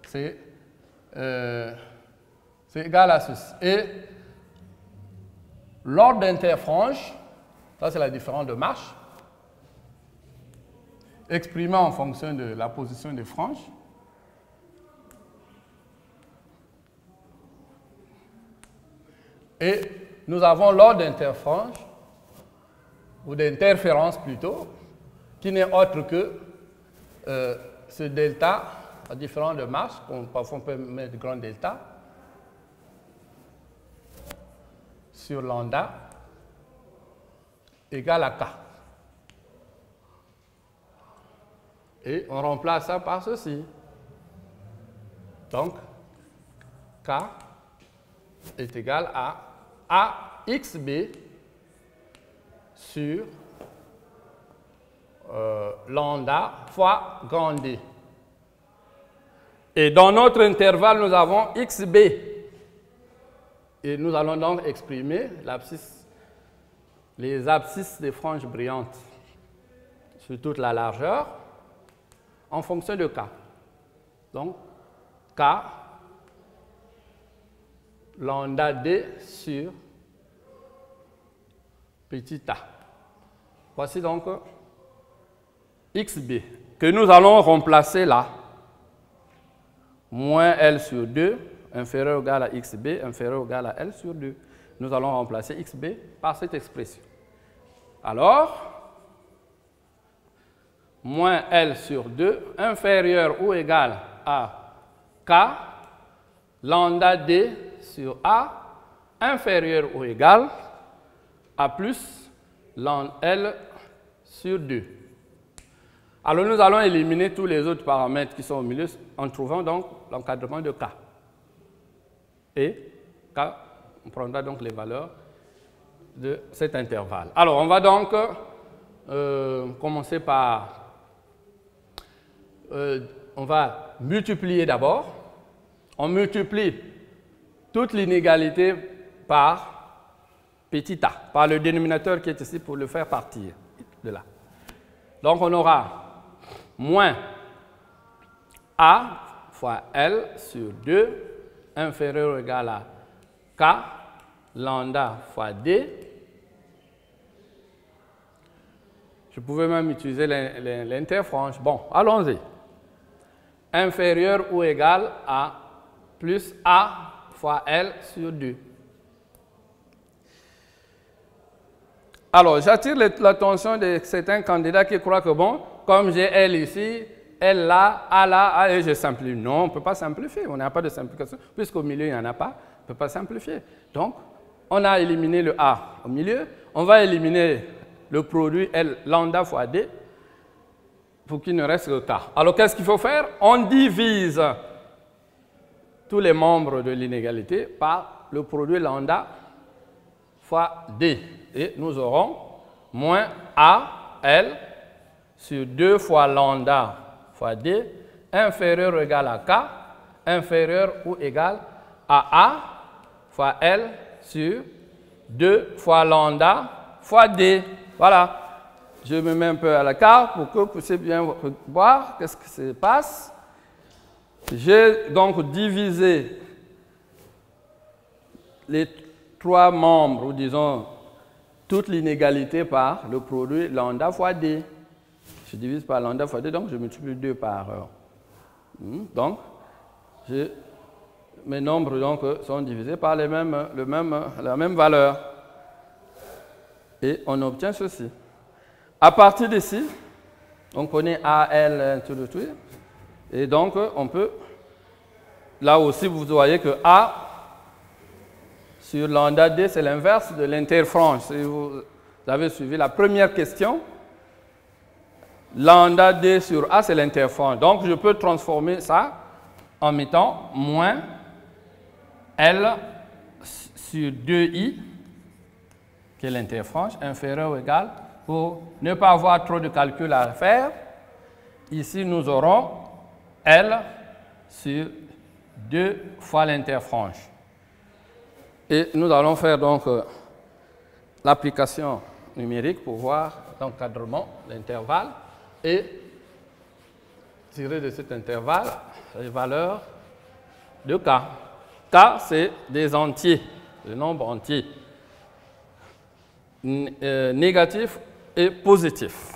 c'est égal à ceci. Et l'ordre d'interfrange, ça c'est la différence de marche, exprimée en fonction de la position des franges. Et nous avons l'ordre d'interfrange, ou d'interférence plutôt, qui n'est autre que ce delta, la différence de marche, parfois on peut mettre grand delta, sur lambda égale à K. Et on remplace ça par ceci. Donc, K est égal à AXB sur lambda fois grand D. Et dans notre intervalle, nous avons XB. Et nous allons donc exprimer les abscisses des franges brillantes sur toute la largeur en fonction de K. Donc, K lambda D sur petit a. Voici donc XB que nous allons remplacer là. Moins L sur 2, inférieur ou égal à XB, inférieur ou égal à L sur 2. Nous allons remplacer XB par cette expression. Alors, moins L sur 2, inférieur ou égal à K, lambda D sur A, inférieur ou égal à plus L sur 2. Alors nous allons éliminer tous les autres paramètres qui sont au milieu en trouvant donc l'encadrement de K. Et K, on prendra donc les valeurs de cet intervalle. Alors on va donc commencer par... on va multiplier d'abord. On multiplie toute l'inégalité par petit a, par le dénominateur qui est ici pour le faire partir de là. Donc on aura moins a fois L sur 2 inférieur ou égal à K lambda fois D. Je pouvais même utiliser l'interfrange. Bon, allons-y. Inférieur ou égal à plus A fois L sur 2. Alors, j'attire l'attention de certains candidats qui croient que, bon, comme j'ai L ici, L là, A là, et je simplifie. Non, on ne peut pas simplifier. On n'a pas de simplification. Puisqu'au milieu, il n'y en a pas, on ne peut pas simplifier. Donc, on a éliminé le A au milieu. On va éliminer le produit L lambda fois D pour qu'il ne reste que K. Alors, qu'est-ce qu'il faut faire? On divise tous les membres de l'inégalité par le produit lambda fois D. Et nous aurons moins A, L, sur 2 fois lambda fois D, inférieur ou égal à K, inférieur ou égal à A fois L sur 2 fois lambda fois D. Voilà. Je me mets un peu à la carte pour que vous puissiez bien voir qu'est-ce qui se passe. J'ai donc divisé les trois membres, ou disons toute l'inégalité par le produit lambda fois D. Je divise par lambda fois D, donc je multiplie 2 par heure. Donc, mes nombres donc, sont divisés par la même valeur. Et on obtient ceci. À partir d'ici, on connaît A, L, tout le truc. Et donc, on peut, là aussi, vous voyez que A sur lambda D, c'est l'inverse de l'interfrange. Si vous avez suivi la première question, lambda D sur A, c'est l'interfrange. Donc, je peux transformer ça en mettant moins L sur 2I, qui est l'interfrange, inférieur ou égal, pour ne pas avoir trop de calculs à faire. Ici, nous aurons L sur 2 fois l'interfrange. Et nous allons faire donc l'application numérique pour voir l'encadrement, l'intervalle, et tirer de cet intervalle les valeurs de K. K, c'est des entiers, des nombres entiers, négatifs et positifs.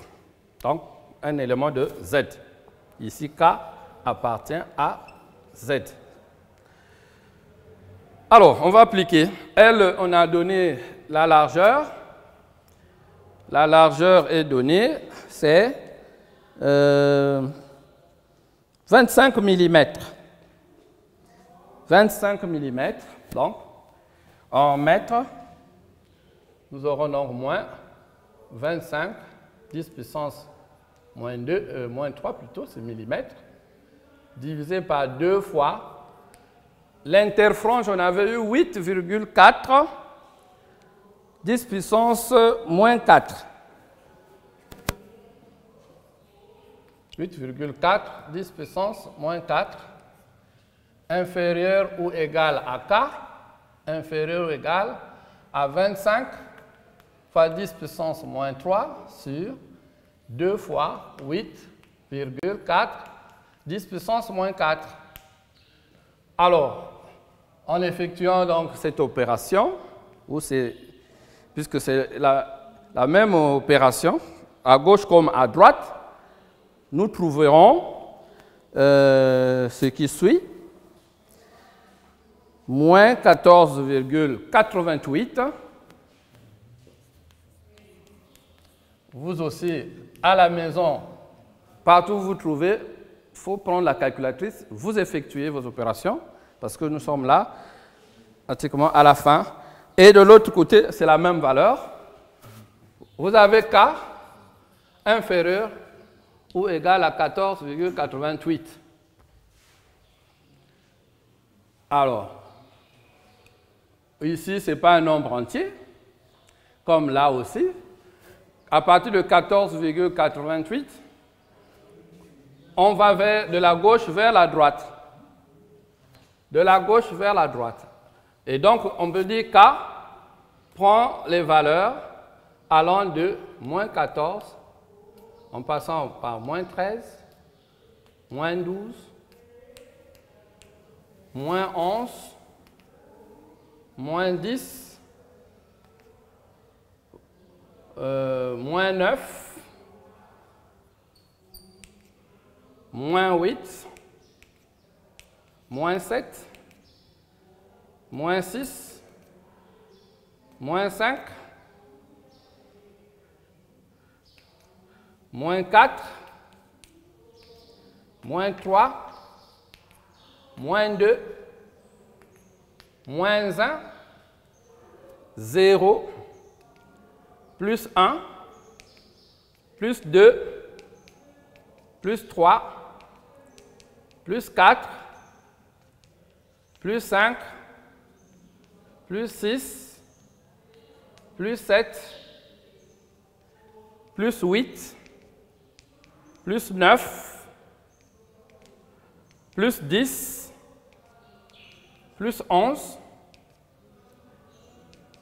Donc, un élément de Z. Ici, K appartient à Z. Alors, on va appliquer. L, on a donné la largeur. La largeur est donnée, c'est 25 mm. 25 mm, donc, en mètres, nous aurons donc moins 25, 10 puissance moins 2, moins 3 plutôt, c'est millimètres, divisé par 2 fois. L'interfrange, on avait eu 8,4, 10 puissance moins 4. 8,4, 10 puissance moins 4, inférieur ou égal à K, inférieur ou égal à 25 fois 10 puissance moins 3 sur 2 fois 8,4, 10 puissance moins 4. Alors, en effectuant donc cette opération, puisque c'est la même opération, à gauche comme à droite, nous trouverons ce qui suit, moins 14,88. Vous aussi, à la maison, partout où vous trouvez, il faut prendre la calculatrice, vous effectuez vos opérations, parce que nous sommes là, pratiquement à la fin. Et de l'autre côté, c'est la même valeur. Vous avez K inférieur ou égale à 14,88. Alors, ici, ce n'est pas un nombre entier, comme là aussi. À partir de 14,88, on va de la gauche vers la droite. De la gauche vers la droite. Et donc, on peut dire K prend les valeurs allant de moins 14, en passant par moins 13, moins 12, moins 11, moins 10, moins 9, moins 8, moins 7, moins 6, moins 5, moins 4, moins 3, moins 2, moins 1, 0, plus 1, plus 2, plus 3, plus 4, plus 5, plus 6, plus 7, plus 8, plus 9, plus 10, plus 11,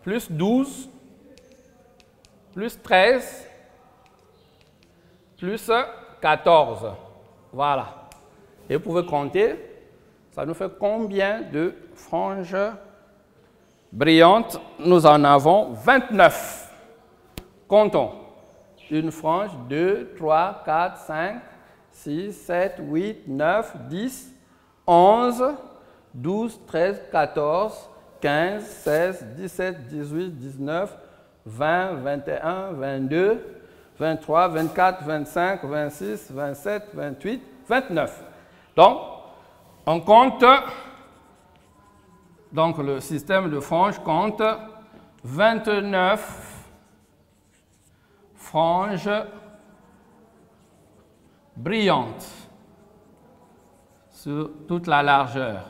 plus 12, plus 13, plus 14. Voilà. Et vous pouvez compter, ça nous fait combien de franges brillantes? Nous en avons 29. Comptons. Une frange, 2, 3, 4, 5, 6, 7, 8, 9, 10, 11, 12, 13, 14, 15, 16, 17, 18, 19, 20, 21, 22, 23, 24, 25, 26, 27, 28, 29. Donc, on compte, donc le système de franges compte 29 franges brillantes sur toute la largeur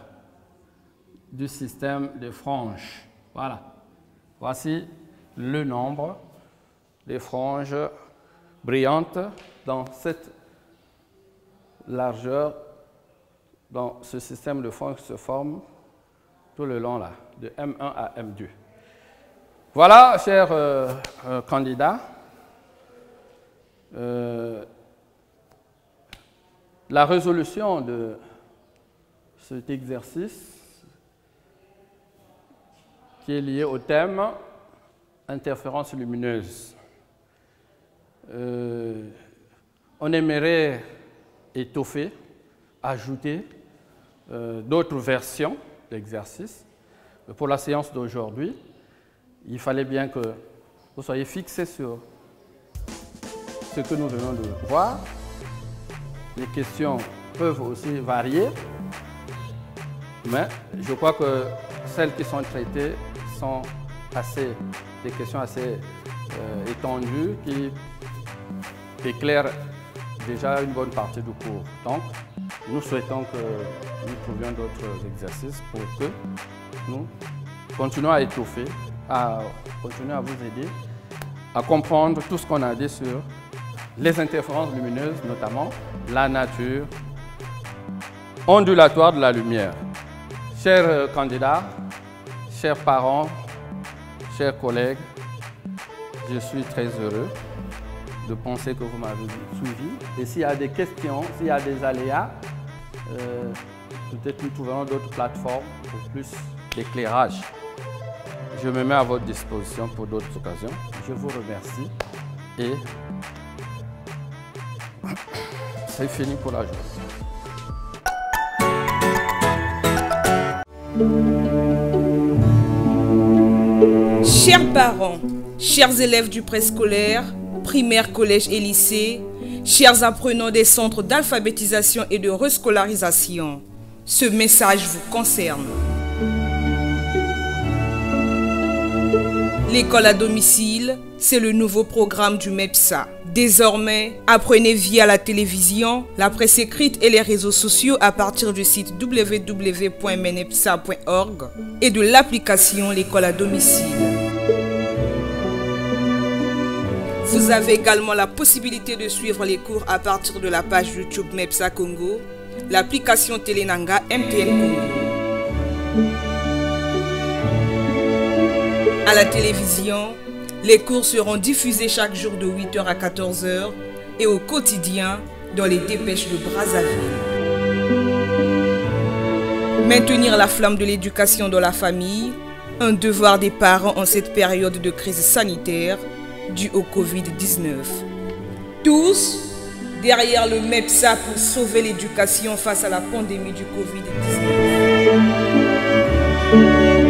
du système de franges. Voilà. Voici le nombre de franges brillantes dans cette largeur, dans ce système de franges qui se forme tout le long là, de M1 à M2. Voilà, chers candidats, la résolution de cet exercice qui est lié au thème interférence lumineuse. On aimerait étoffer, ajouter d'autres versions d'exercice. Pour la séance d'aujourd'hui, il fallait bien que vous soyez fixés sur ce que nous venons de voir. Les questions peuvent aussi varier, mais je crois que celles qui sont traitées sont des questions assez étendues qui éclairent déjà une bonne partie du cours. Donc, nous souhaitons que nous trouvions d'autres exercices pour que nous continuions à étoffer, à continuer à vous aider à comprendre tout ce qu'on a dit sur les interférences lumineuses, notamment la nature ondulatoire de la lumière. Chers candidats, chers parents, chers collègues, je suis très heureux de penser que vous m'avez suivi. Et s'il y a des questions, s'il y a des aléas, peut-être nous trouverons d'autres plateformes pour plus d'éclairage. Je me mets à votre disposition pour d'autres occasions. Je vous remercie et c'est fini pour la journée. Chers parents, chers élèves du préscolaire, primaire, collège et lycée, chers apprenants des centres d'alphabétisation et de rescolarisation, ce message vous concerne. L'école à domicile c'est le nouveau programme du MEPSA. Désormais, apprenez via la télévision, la presse écrite et les réseaux sociaux à partir du site www.menepsa.org et de l'application L'école à domicile. Vous avez également la possibilité de suivre les cours à partir de la page YouTube MEPSA Congo, l'application Télénanga MTN Congo. À la télévision, les cours seront diffusés chaque jour de 8h à 14h et au quotidien dans les dépêches de Brazzaville. Maintenir la flamme de l'éducation dans la famille, un devoir des parents en cette période de crise sanitaire due au Covid-19. Tous derrière le MEPSA pour sauver l'éducation face à la pandémie du Covid-19.